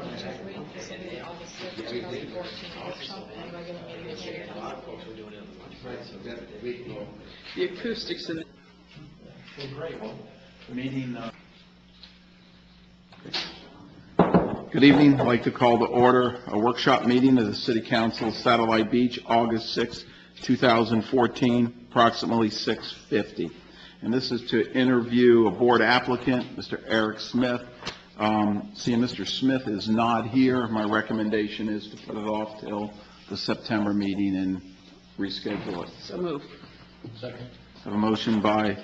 Consider the August 6th, 2014 workshop and regular meeting of City Council. The acoustics in Great. Well, meeting. Good evening. I'd like to call to order a workshop meeting of the City Council of Satellite Beach, August 6, 2014, approximately 6:50. And this is to interview a board applicant, Mr. Eric Smith. Seeing Mr. Smith is not here, my recommendation is to put it off till the September meeting and reschedule it. So move. Second. I have a motion by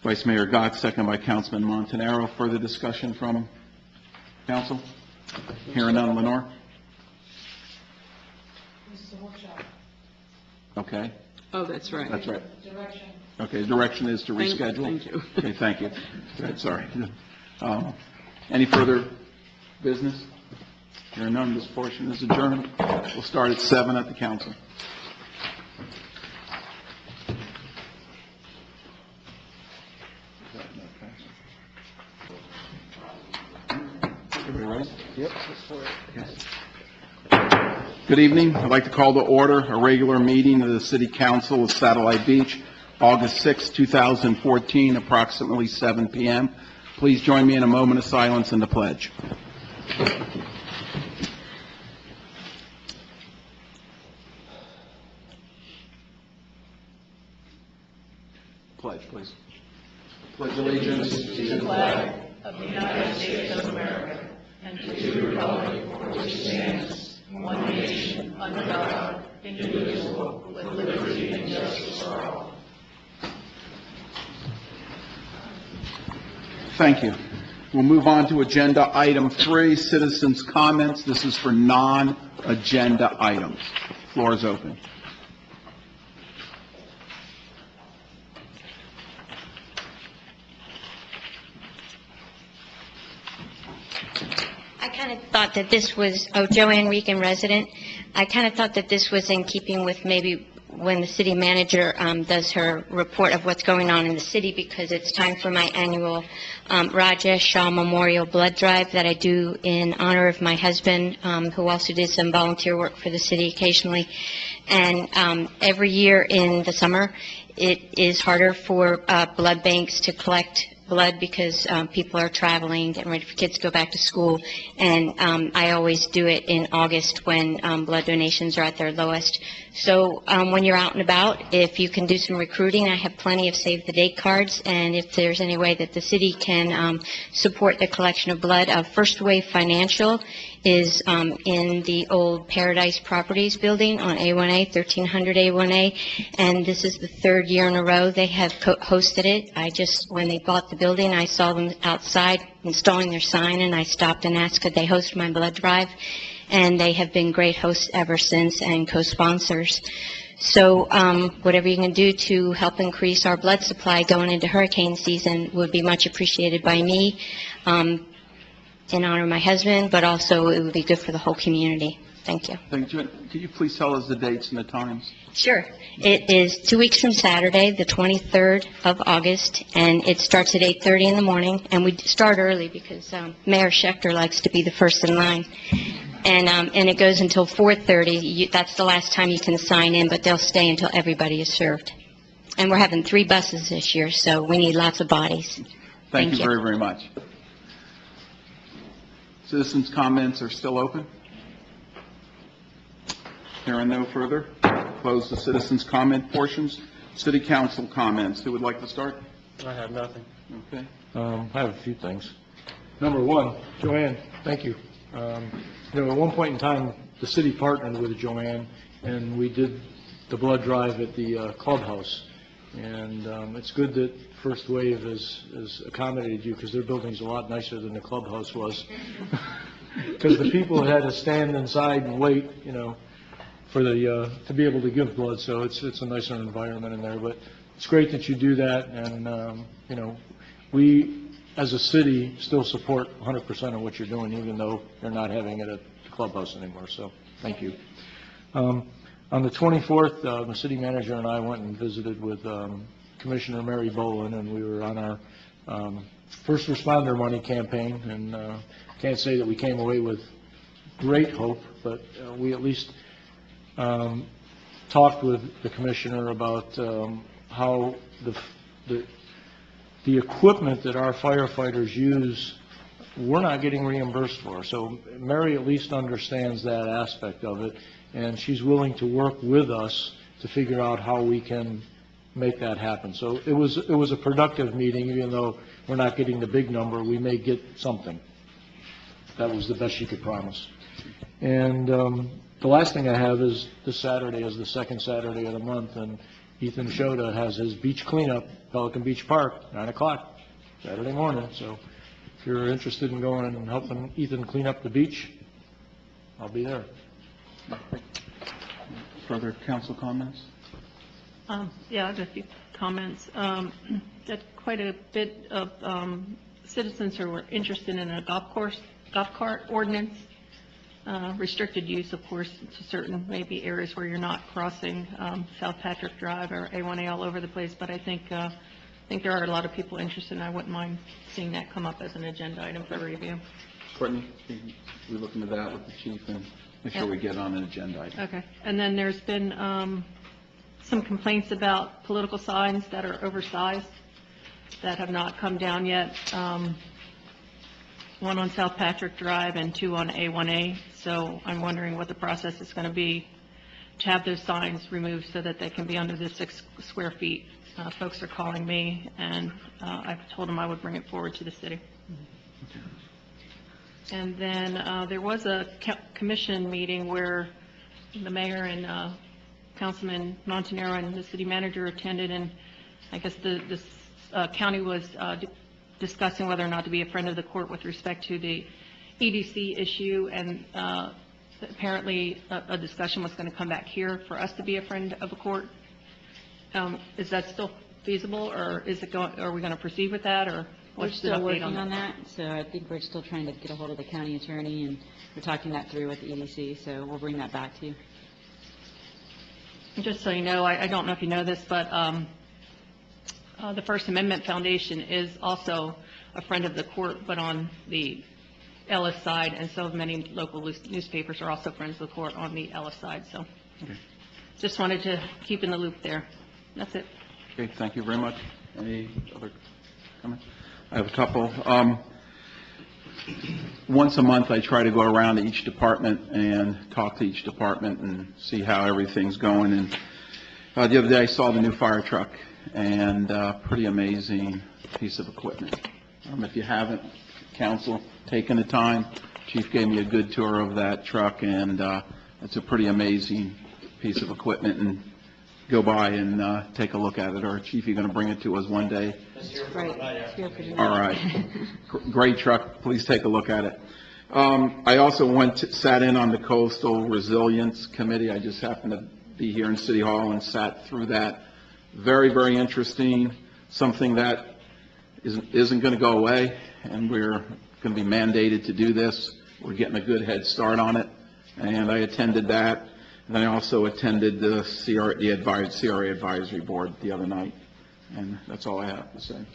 Vice Mayor Gott, second by Councilman Montanaro. Further discussion from council? Hearing none. Lenore? This is a workshop. Okay, Oh, that's right. that's right. Direction. Okay, the direction is to reschedule? Thank you. Okay, thank you. Good, sorry. Any further business? Hearing none, this portion is adjourned. We'll start at 7 at the council. Everybody ready? Yep. Good evening. I'd like to call to order a regular meeting of the City Council of Satellite Beach, August 6, 2014, approximately 7 p.m. Please join me in a moment of silence and the pledge. Pledge, please. Pledge allegiance to the flag Of the United States of America and to the republic for which it stands, one nation, under God, indivisible, with liberty and justice for all. Thank you. We'll move on to agenda item 3, citizens' comments. This is for non-agenda items. Floor is open. I kind of thought that this was, Joanne Regan, resident. I kind of thought that this was in keeping with maybe when the city manager does her report of what's going on in the city, because it's time for my annual Rajesh Shah Memorial Blood Drive that I do in honor of my husband, who also did some volunteer work for the city occasionally. And every year in the summer, it is harder for blood banks to collect blood because people are traveling, getting ready for kids to go back to school. And I always do it in August when blood donations are at their lowest. So when you're out and about, if you can do some recruiting, I have plenty of save the date cards. And if there's any way that the city can support the collection of blood, First Wave Financial is in the old Paradise Properties building on A1A, 1300 A1A, and this is the third year in a row they have hosted it. When they bought the building, I saw them outside installing their sign, and I stopped and asked, could they host my blood drive? And they have been great hosts ever since and co-sponsors. So whatever you can do to help increase our blood supply going into hurricane season would be much appreciated by me. In honor of my husband, but also it would be good for the whole community. Thank you. Thank you. Could you please tell us the dates and the times? Sure. It is 2 weeks from Saturday, the 23rd of August, and it starts at 8:30 in the morning, and we start early because Mayor Schechter likes to be the first in line. And it goes until 4:30. That's the last time you can sign in, but they'll stay until everybody is served. And we're having 3 buses this year, so we need lots of bodies. Thank you very, very much. Citizens' comments are still open. Hearing no further, close the citizens' comment portions. City council comments. Who would like to start? I have nothing. Okay. I have a few things. Number one, Joanne, thank you. At one point in time, the city partnered with Joanne, and we did the blood drive at the clubhouse. And it's good that First Wave has accommodated you, because their building's a lot nicer than the clubhouse was. Because the people had to stand inside and wait, for to be able to give blood. So it's a nicer environment in there. But it's great that you do that, and we as a city still support 100% of what you're doing, even though you're not having it at the clubhouse anymore. So thank you. On the 24th, the city manager and I went and visited with Commissioner Mary Boland, and we were on our first responder money campaign, and can't say that we came away with great hope, but we at least talked with the commissioner about how the equipment that our firefighters use, we're not getting reimbursed for. So Mary at least understands that aspect of it, and she's willing to work with us to figure out how we can make that happen. So it was a productive meeting, even though we're not getting the big number, we may get something. That was the best she could promise. And the last thing I have is this Saturday is the second Saturday of the month, and Ethan Shota has his beach cleanup, Pelican Beach Park, 9 o'clock, Saturday morning. So if you're interested in going and helping Ethan clean up the beach, I'll be there. Further council comments? Yeah, I have a few comments. Got quite a bit of citizens who were interested in a golf cart ordinance. Restricted use, of course, to certain maybe areas where you're not crossing South Patrick Drive or A1A all over the place. But I think there are a lot of people interested, and I wouldn't mind seeing that come up as an agenda item for review. Courtney, we look into that with the chief and make sure we get on an agenda item. Okay. And then there's been some complaints about political signs that are oversized that have not come down yet. One on South Patrick Drive and 2 on A1A. So I'm wondering what the process is going to be to have those signs removed so that they can be under the 6 square feet. Folks are calling me, and I've told them I would bring it forward to the city. And then there was a commission meeting where the mayor and Councilman Montanaro and the city manager attended, and I guess the county was discussing whether or not to be a friend of the court with respect to the EDC issue, and apparently a discussion was going to come back here for us to be a friend of a court. Is that still feasible, or is it going? Are we going to proceed with that, or We're what's the still update working on that, so I think we're still trying to get a hold of the county attorney, and we're talking that through with the EDC, so we'll bring that back to you. Just so you know, I don't know if you know this, but the First Amendment Foundation is also a friend of the court, but on the Ellis side, and so many local newspapers are also friends of the court on the Ellis side. So just wanted to keep in the loop there. That's it. Okay, thank you very much. Any other comments? I have a couple. Once a month, I try to go around to each department and talk to each department and see how everything's going. And the other day, I saw the new fire truck, and pretty amazing piece of equipment. If you haven't, council, taken the time, Chief gave me a good tour of that truck, and it's a pretty amazing piece of equipment. And go by and take a look at it. Or Chief, you're going to bring it to us one day? Right. It's here for tonight. All right. Great truck. Please take a look at it. I also sat in on the Coastal Resilience Committee. I just happened to be here in City Hall and sat through that. Very, very interesting. Something that isn't going to go away, and we're going to be mandated to do this. We're getting a good head start on it, and I attended that. And I also attended the CRA Advisory Board the other night, and that's all I have to say.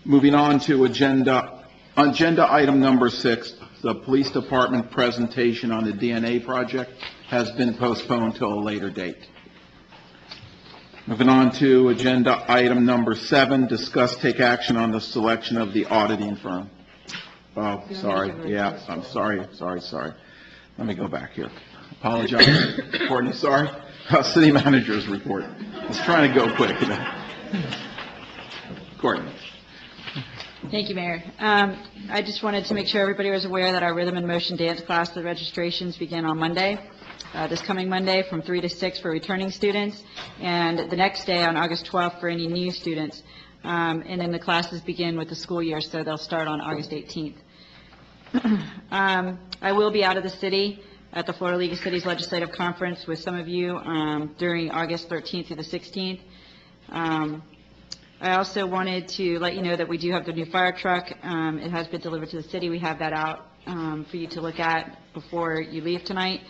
Moving on to agenda item number 6, the Police Department presentation on the DNA project has been postponed till a later date. Moving on to agenda item number 7, discuss take action on the selection of the auditing firm. Oh, sorry. Yeah, I'm sorry. Let me go back here. Apologize. Courtney, sorry. City manager's report. I was trying to go quick. Courtney. Thank you, Mayor. I just wanted to make sure everybody was aware that our rhythm and motion dance class, the registrations begin on Monday, this coming Monday from 3 to 6 for returning students, and the next day on August 12th for any new students. And then the classes begin with the school year, so they'll start on August 18th. I will be out of the city at the Florida League of Cities Legislative Conference with some of you during August 13th through the 16th. I also wanted to let you know that we do have the new fire truck. It has been delivered to the city. We have that out for you to look at before you leave tonight.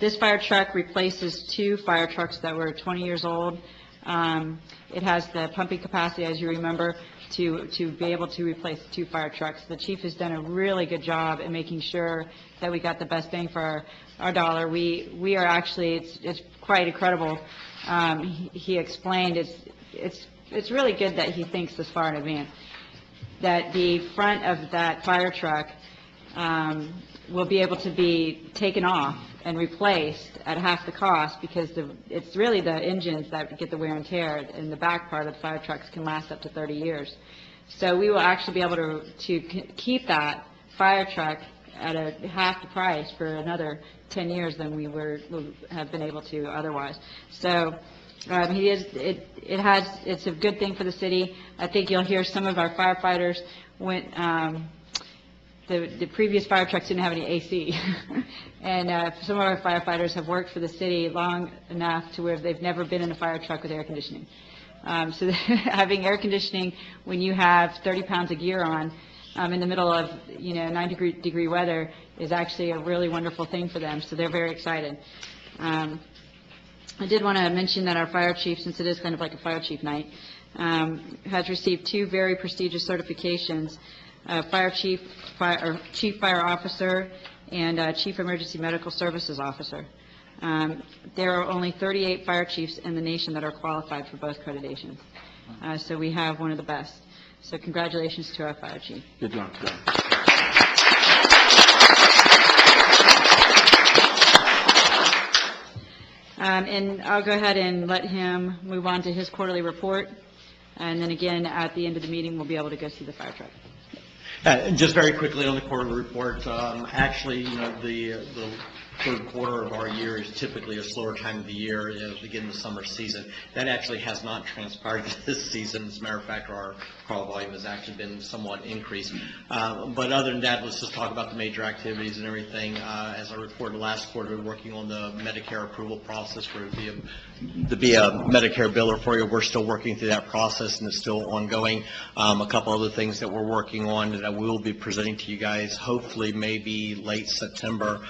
This fire truck replaces 2 fire trucks that were 20 years old. It has the pumping capacity, as you remember, to be able to replace 2 fire trucks. The chief has done a really good job in making sure that we got the best bang for our dollar. We are actually, it's quite incredible. He explained it's really good that he thinks this far in advance, that the front of that fire truck will be able to be taken off and replaced at half the cost, because it's really the engines that get the wear and tear, and the back part of the fire trucks can last up to 30 years. So we will actually be able to keep that fire truck at a half the price for another 10 years than we would have been able to otherwise. So it's a good thing for the city. I think you'll hear some of our firefighters went, the previous fire trucks didn't have any AC. And some of our firefighters have worked for the city long enough to where they've never been in a fire truck with air conditioning. So having air conditioning when you have 30 pounds of gear on in the middle of 90-degree weather is actually a really wonderful thing for them. So they're very excited. I did want to mention that our fire chief, since it is kind of like a fire chief night, has received 2 very prestigious certifications: Chief Fire Officer and Chief Emergency Medical Services Officer. There are only 38 fire chiefs in the nation that are qualified for both accreditations. So we have one of the best. So congratulations to our fire chief. Good job, Joe. And I'll go ahead and let him move on to his quarterly report. And then again, at the end of the meeting, we'll be able to go see the fire truck. Just very quickly on the quarterly report, actually, the third quarter of our year is typically a slower time of the year as we get into the summer season. That actually has not transpired this season. As a matter of fact, our call volume has actually been somewhat increased. But other than that, let's just talk about the major activities and everything. As I reported last quarter, we're working on the Medicare approval process to be a Medicare biller for you. We're still working through that process, and it's still ongoing. A couple other things that we're working on that we'll be presenting to you guys, hopefully maybe late September,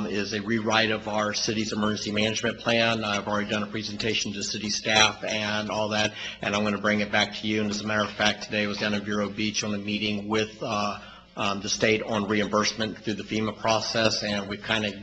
is a rewrite of our city's emergency management plan. I've already done a presentation to city staff and all that, and I'm going to bring it back to you. And as a matter of fact, today I was down at Vero Beach on a meeting with the state on reimbursement through the FEMA process, and we've kind of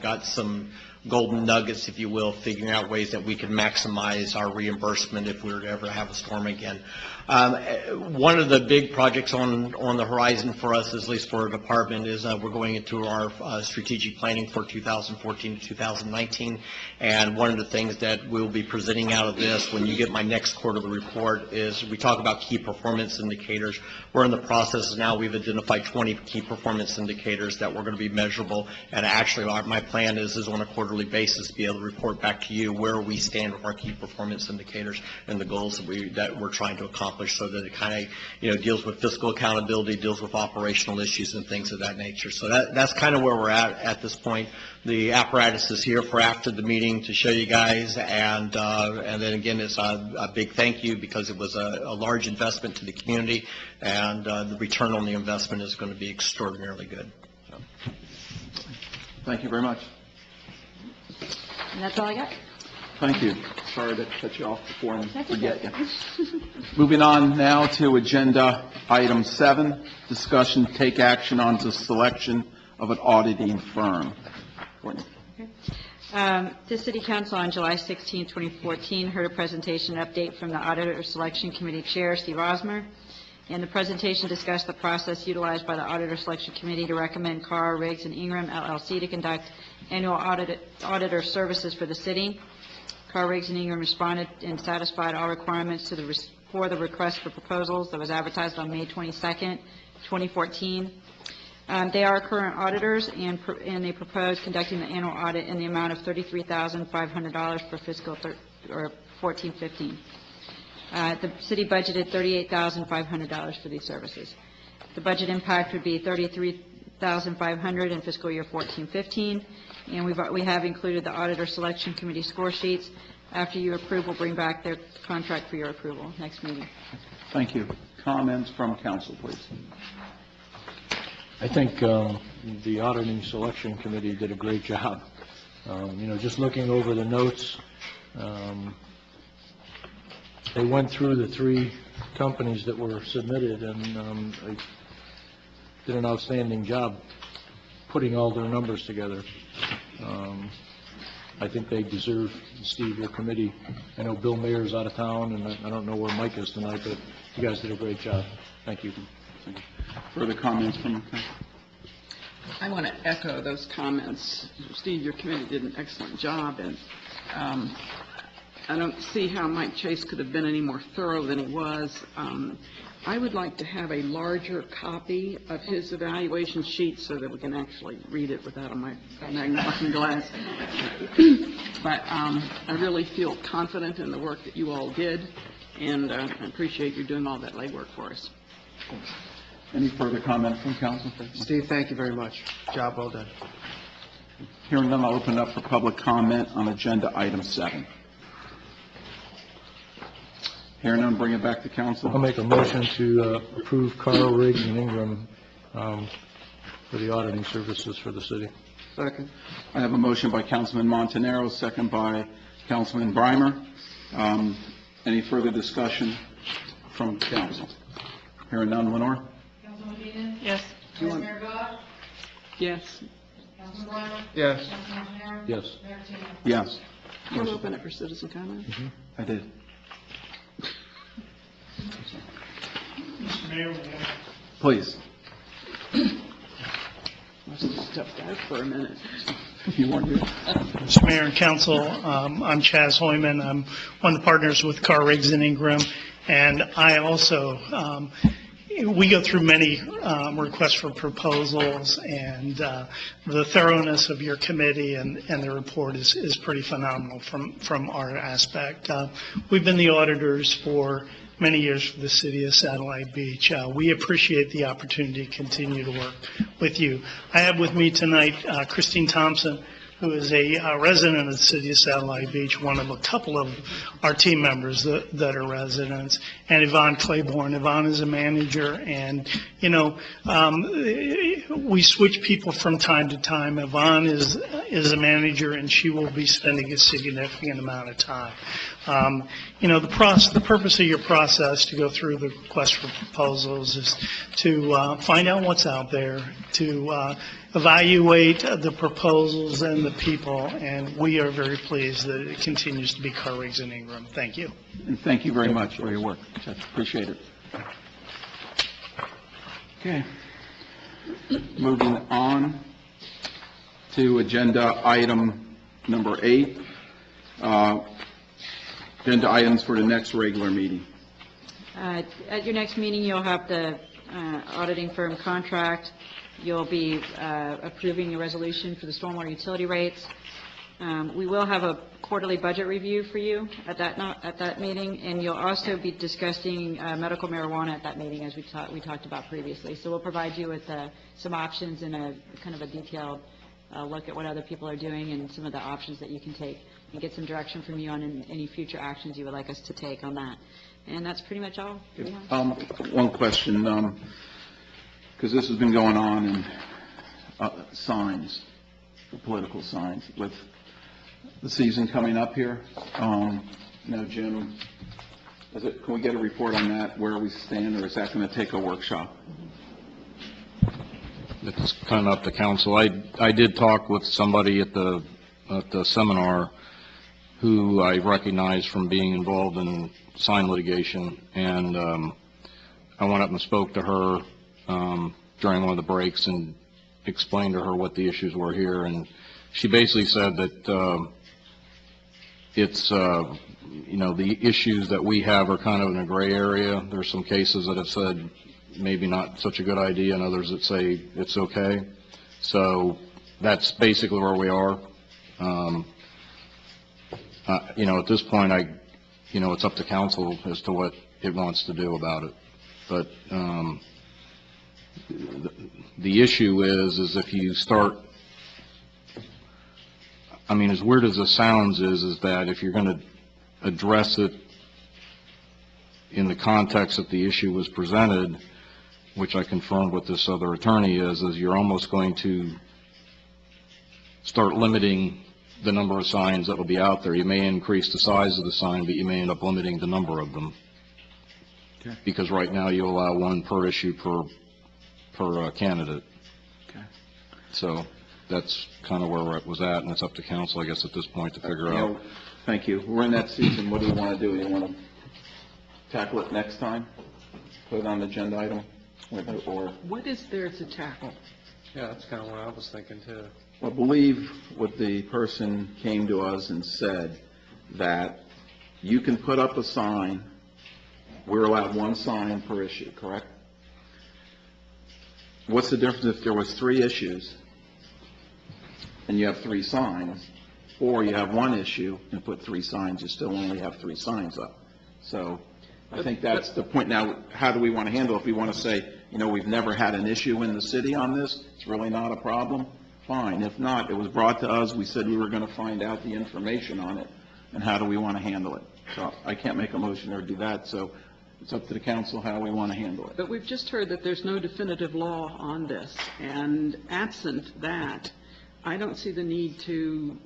got some golden nuggets, if you will, figuring out ways that we can maximize our reimbursement if we were to ever have a storm again. One of the big projects on the horizon for us, at least for our department, is we're going into our strategic planning for 2014 to 2019. And one of the things that we'll be presenting out of this when you get my next quarterly report is we talk about key performance indicators. We're in the process now. We've identified 20 key performance indicators that we're going to be measurable. And actually, my plan is on a quarterly basis to be able to report back to you where we stand with our key performance indicators and the goals that we're trying to accomplish, so that it kind of deals with fiscal accountability, deals with operational issues and things of that nature. So that's kind of where we're at this point. The apparatus is here for after the meeting to show you guys, and then again, it's a big thank you because it was a large investment to the community, and the return on the investment is going to be extraordinarily good. So. Thank you very much. And that's all I got. Thank you. Sorry to cut you off before and forget you. Moving on now to agenda item 7, discussion, take action on the selection of an auditing firm. Courtney. The City Council on July 16, 2014 heard a presentation update from the Auditor Selection Committee Chair, Steve Osmer, and the presentation discussed the process utilized by the Auditor Selection Committee to recommend Carr, Riggs & Ingram, LLC to conduct annual auditor services for the city. Carr, Riggs & Ingram responded and satisfied all requirements for the request for proposals that was advertised on May 22nd, 2014. They are current auditors, and they propose conducting the annual audit in the amount of $33,500 for fiscal 14-15. The city budgeted $38,500 for these services. The budget impact would be $33,500 in fiscal year 14-15, and we have included the Auditor Selection Committee score sheets. After you approve, we'll bring back their contract for your approval next meeting. Thank you. Comments from council, please. I think the Auditing Selection Committee did a great job. Just looking over the notes, they went through the 3 companies that were submitted, and they did an outstanding job putting all their numbers together. I think they deserve, Steve, your committee. I know Bill Mayer's out of town, and I don't know where Mike is tonight, but you guys did a great job. Thank you. Further comments from council? I want to echo those comments. Steve, your committee did an excellent job, and I don't see how Mike Chase could have been any more thorough than he was. I would like to have a larger copy of his evaluation sheet so that we can actually read it without a magnifying glass. But I really feel confident in the work that you all did, and I appreciate you doing all that legwork for us. Any further comment from council? Steve, thank you very much. Job well done. Hearing none, I'll open up for public comment on agenda item 7. Hearing none, bring it back to council. I'll make a motion to approve Carl Riggs and Ingram for the auditing services for the city. Second. I have a motion by Councilman Montanaro, second by Councilman Breimer. Any further discussion from council? Hearing none, Lenore? Councilman Dean? Yes. Vice Mayor God? Yes. Councilman Breimer? Yes. Councilman Montanaro? Yes. Mayor Patino? Yes. Can you open it for citizen comment? I did. Mr. Mayor, Please. Must have stepped out for a minute. You want to? Mr. Mayor and Council, I'm Chaz Hoyman. I'm one of the partners with Carr Riggs and Ingram, and I also, we go through many requests for proposals, and the thoroughness of your committee and the report is pretty phenomenal from our aspect. We've been the auditors for many years for the city of Satellite Beach. We appreciate the opportunity to continue to work with you. I have with me tonight Christine Thompson, who is a resident of the city of Satellite Beach, one of a couple of our team members that are residents, and Yvonne Claiborne. Yvonne is a manager, and, you know, we switch people from time to time. Yvonne is a manager, and she will be spending a significant amount of time. You know, the purpose of your process to go through the request for proposals is to find out what's out there, to evaluate the proposals and the people, and we are very pleased that it continues to be Carr Riggs and Ingram. Thank you. And thank you very much for your work. Appreciate it. Okay. Moving on to agenda item number 8. Agenda items for the next regular meeting. At your next meeting, you'll have the auditing firm contract. You'll be approving a resolution for the stormwater utility rates. We will have a quarterly budget review for you at that meeting, and you'll also be discussing medical marijuana at that meeting, as we talked about previously. So we'll provide you with some options and a kind of a detailed look at what other people are doing and some of the options that you can take, and get some direction from you on any future actions you would like us to take on that. And that's pretty much all we have. One question, because this has been going on in signs, political signs, with the season coming up here. You know, Jim, can we get a report on that, where we stand, or is that going to take a workshop? It's kind of up to council. I did talk with somebody at the seminar who I recognize from being involved in sign litigation, and I went up and spoke to her during one of the breaks and explained to her what the issues were here, and she basically said that it's you know, the issues that we have are kind of in a gray area. There's some cases that have said maybe not such a good idea, and others that say it's okay. So that's basically where we are. You know, at this point, you know, it's up to council as to what it wants to do about it. But the issue is if you start, I mean, as weird as it sounds, is that if you're going to address it in the context that the issue was presented, which I confirmed with this other attorney, is you're almost going to start limiting the number of signs that will be out there. You may increase the size of the sign, but you may end up limiting the number of them. Okay. Because right now you allow one per issue per candidate. Okay. So that's kind of where it was at, and it's up to council, I guess, at this point to figure out. Thank you. We're in that season. What do you want to do? You want to tackle it next time? Put it on the agenda item? Or, What is there to tackle? Yeah, that's kind of what I was thinking, too. I believe what the person came to us and said, that you can put up a sign, we're allowed one sign per issue, correct? What's the difference if there was 3 issues and you have 3 signs, or you have 1 issue and put 3 signs, you still only have 3 signs up? So I think that's the point. Now, how do we want to handle it? If we want to say, we've never had an issue in the city on this, it's really not a problem, fine. If not, it was brought to us, we said we were going to find out the information on it, and how do we want to handle it? So I can't make a motion or do that, so it's up to the council how we want to handle it. But we've just heard that there's no definitive law on this, and absent that, I don't see the need to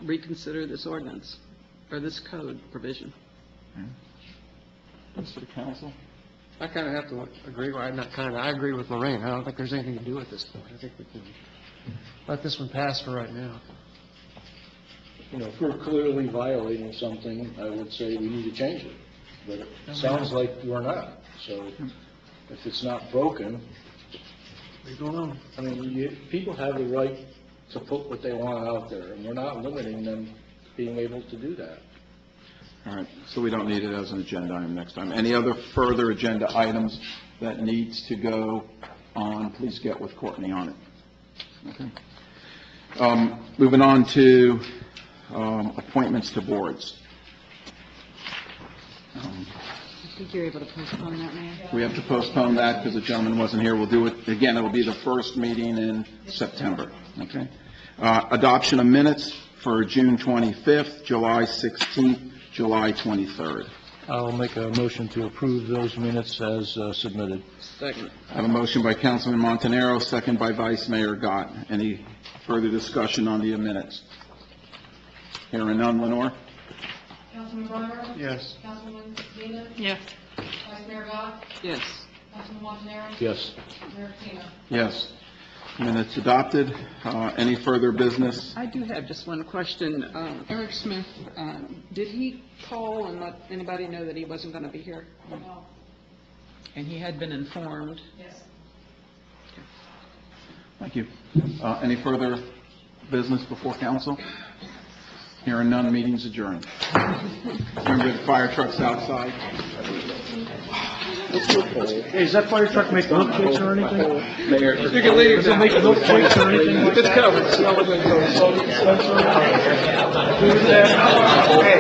reconsider this ordinance, or this code provision. To the council? I kind of have to agree, I agree with Lorraine. I don't think there's anything to do at this point. I think we can let this one pass for right now. If we're clearly violating something, I would say we need to change it. But it sounds like we're not. So if it's not broken, Leave it alone. I mean, people have the right to put what they want out there, and we're not limiting them being able to do that. All right, so we don't need it as an agenda item next time. Any other further agenda items that needs to go on, please get with Courtney on it. Okay. Moving on to appointments to boards. I think you're able to postpone that, Mayor. We have to postpone that because the gentleman wasn't here. We'll do it, again, it will be the first meeting in September, okay? Adoption of minutes for June 25th, July 16th, July 23rd. I'll make a motion to approve those minutes as submitted. Second. I have a motion by Councilman Montanaro, second by Vice Mayor Gott. Any further discussion on the minutes? Hearing none, Lenore? Councilman Breimer? Yes. Councilwoman Zena? Yes. Vice Mayor Gott? Yes. Councilman Montanaro? Yes. Mayor Patino? Yes. Minutes adopted. Any further business? I do have just one question. Eric Smith, did he call and let anybody know that he wasn't going to be here? No. And he had been informed? Yes. Thank you. Any further business before council? Hearing none, meeting's adjourned. Remember the fire truck's outside? Hey, does that fire truck make milkshakes or anything? Mayor. You can leave. Does it make milkshakes or anything like that? It's covered. Hey,